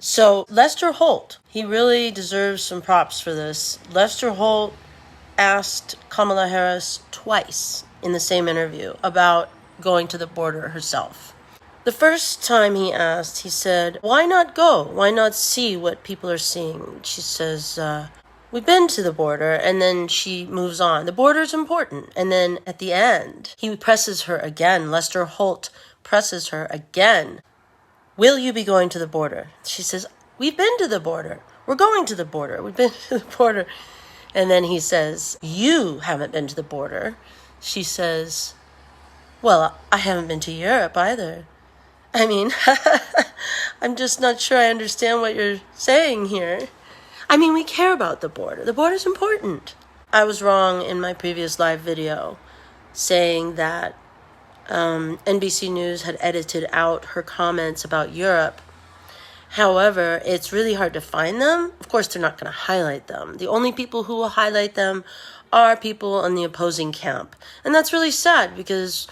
So Lester Holt, he really deserves some props for this. Lester Holt asked Kamala Harris twice in the same interview about going to the border herself. The first time he asked, he said, why not go? Why not see what people are seeing? She says, we've been to the border, and then she moves on. The border's important. And then at the end, he presses her again. Lester Holt presses her again. Will you be going to the border? She says, we've been to the border. We're going to the border. We've been to the border. And then he says, you haven't been to the border. She says, well, I haven't been to Europe either. I mean, I'm just not sure I understand what you're saying here. I mean, we care about the border. The border's important. I was wrong in my previous live video saying that NBC News had edited out her comments about Europe. However, it's really hard to find them. Of course, they're not going to highlight them. The only people who will highlight them are people in the opposing camp. And that's really sad because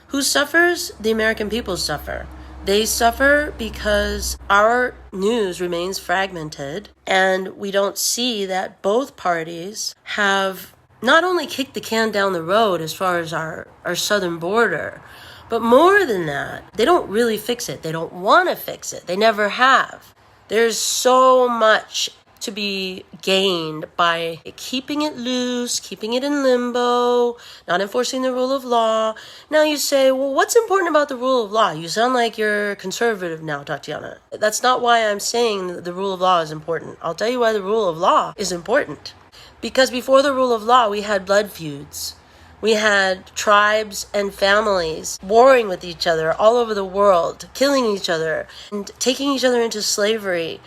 who suffers? The American people suffer. They suffer because our news remains fragmented and we don't see that both parties have not only kicked the can down the road as far as our southern border, but more than that, they don't really fix it. They don't want to fix it. They never have. There's so much to be gained by keeping it loose, keeping it in limbo, not enforcing the rule of law. Now you say, well, what's important about the rule of law? You sound like you're conservative now, Tatiana. That's not why I'm saying the rule of law is important. I'll tell you why the rule of law is important. Because before the rule of law, we had blood feuds. We had tribes and families warring with each other all over the world, killing each other and taking each other into slavery.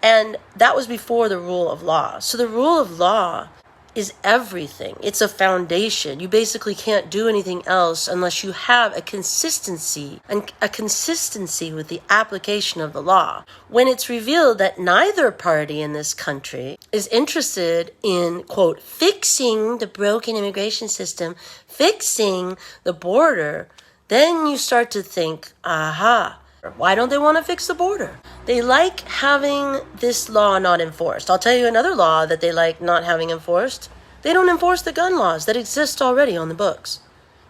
And that was before the rule of law. So the rule of law is everything. It's a foundation. You basically can't do anything else unless you have a consistency and a consistency with the application of the law. When it's revealed that neither party in this country is interested in, quote, fixing the broken immigration system, fixing the border, then you start to think, aha, why don't they want to fix the border? They like having this law not enforced. I'll tell you another law that they like not having enforced. They don't enforce the gun laws that exist already on the books.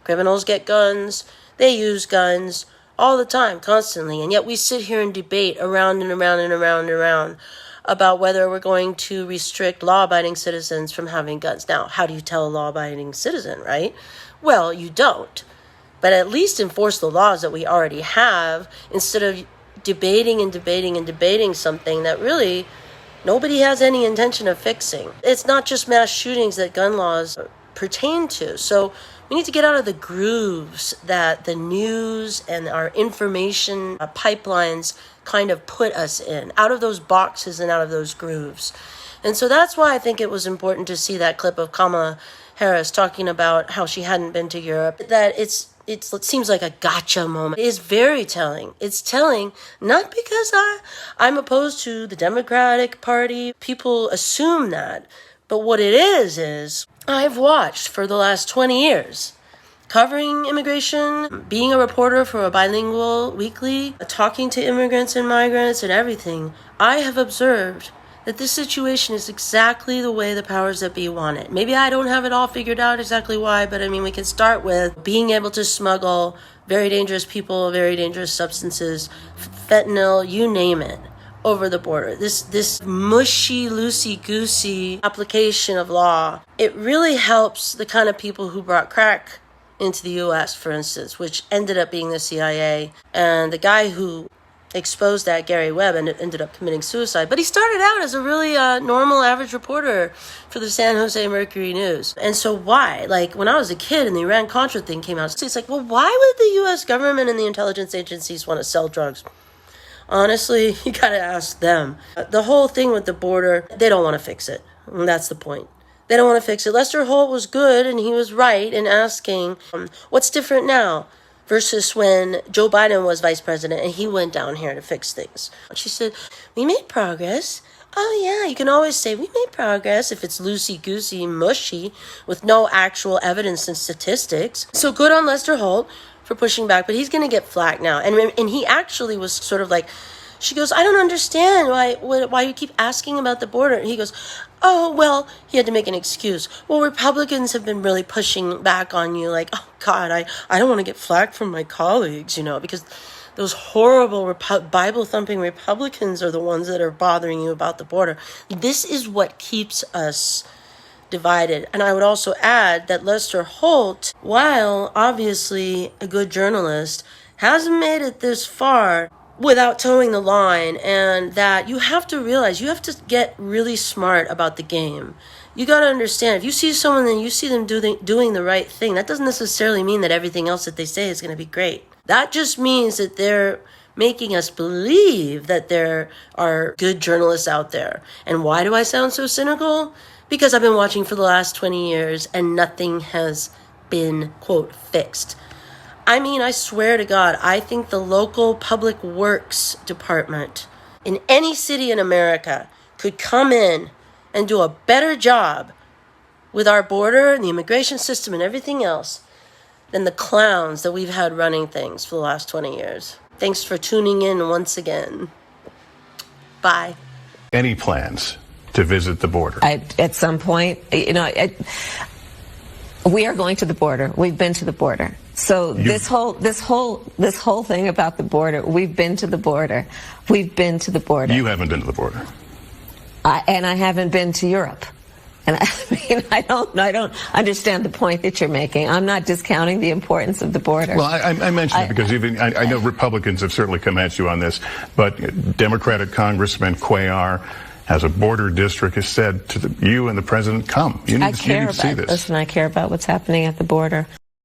Criminals get guns. They use guns all the time, constantly. And yet we sit here and debate around and around and around and around about whether we're going to restrict law-abiding citizens from having guns. Now, how do you tell a law-abiding citizen, right? Well, you don't. But at least enforce the laws that we already have instead of debating and debating and debating something that really nobody has any intention of fixing. It's not just mass shootings that gun laws pertain to. So we need to get out of the grooves that the news and our information pipelines kind of put us in, out of those boxes and out of those grooves. And so that's why I think it was important to see that clip of Kamala Harris talking about how she hadn't been to Europe, that it seems like a gotcha moment. It is very telling. It's telling not because I'm opposed to the Democratic Party. People assume that. But what it is I've watched for the last 20 years, covering immigration, being a reporter for a bilingual weekly, talking to immigrants and migrants and everything. I have observed that this situation is exactly the way the powers that be want it. Maybe I don't have it all figured out exactly why, but I mean, we can start with being able to smuggle very dangerous people, very dangerous substances, fentanyl, you name it, over the border. This mushy, loosey goosey application of law, it really helps the kind of people who brought crack into the U.S., for instance, which ended up being the CIA. And the guy who exposed that, Gary Webb, and ended up committing suicide. But he started out as a really normal, average reporter for the San Jose Mercury News. And so why? Like, when I was a kid and the Iran-Contra thing came out, it's like, well, why would the U.S. government and the intelligence agencies want to sell drugs? Honestly, you got to ask them. The whole thing with the border, they don't want to fix it. And that's the point. They don't want to fix it. Lester Holt was good, and he was right in asking, what's different now versus when Joe Biden was vice president and he went down here to fix things? She said, we made progress. Oh, yeah, you can always say we made progress if it's loosey-goosey, mushy, with no actual evidence and statistics. So good on Lester Holt for pushing back, but he's going to get flack now. And he actually was sort of like She goes, I don't understand why you keep asking about the border. And he goes, oh, well, he had to make an excuse. Well, Republicans have been really pushing back on you. Like, oh, God, I don't want to get flack from my colleagues, because those horrible Bible-thumping Republicans are the ones that are bothering you about the border. This is what keeps us divided. And I would also add that Lester Holt, while obviously a good journalist, hasn't made it this far without towing the line, and that you have to realize, you have to get really smart about the game. You got to understand, if you see someone and you see them doing the right thing, that doesn't necessarily mean that everything else that they say is going to be great. That just means that they're making us believe that there are good journalists out there. And why do I sound so cynical? Because I've been watching for the last 20 years and nothing has been, quote, fixed. I mean, I swear to God, I think the local public works department in any city in America could come in and do a better job with our border and the immigration system and everything else than the clowns that we've had running things for the last 20 years. Thanks for tuning in once again. Bye. Any plans to visit the border? At some point, we are going to the border. We've been to the border. So this whole thing about the border, we've been to the border. We've been to the border. You haven't been to the border. And I haven't been to Europe. And I don't understand the point that you're making. I'm not discounting the importance of the border. Well, I mentioned it because I know Republicans have certainly come at you on this, but Democratic Congressman Cuellar has a border district, has said to you and the president, come. You need to see this. Listen, I care about what's happening at the border.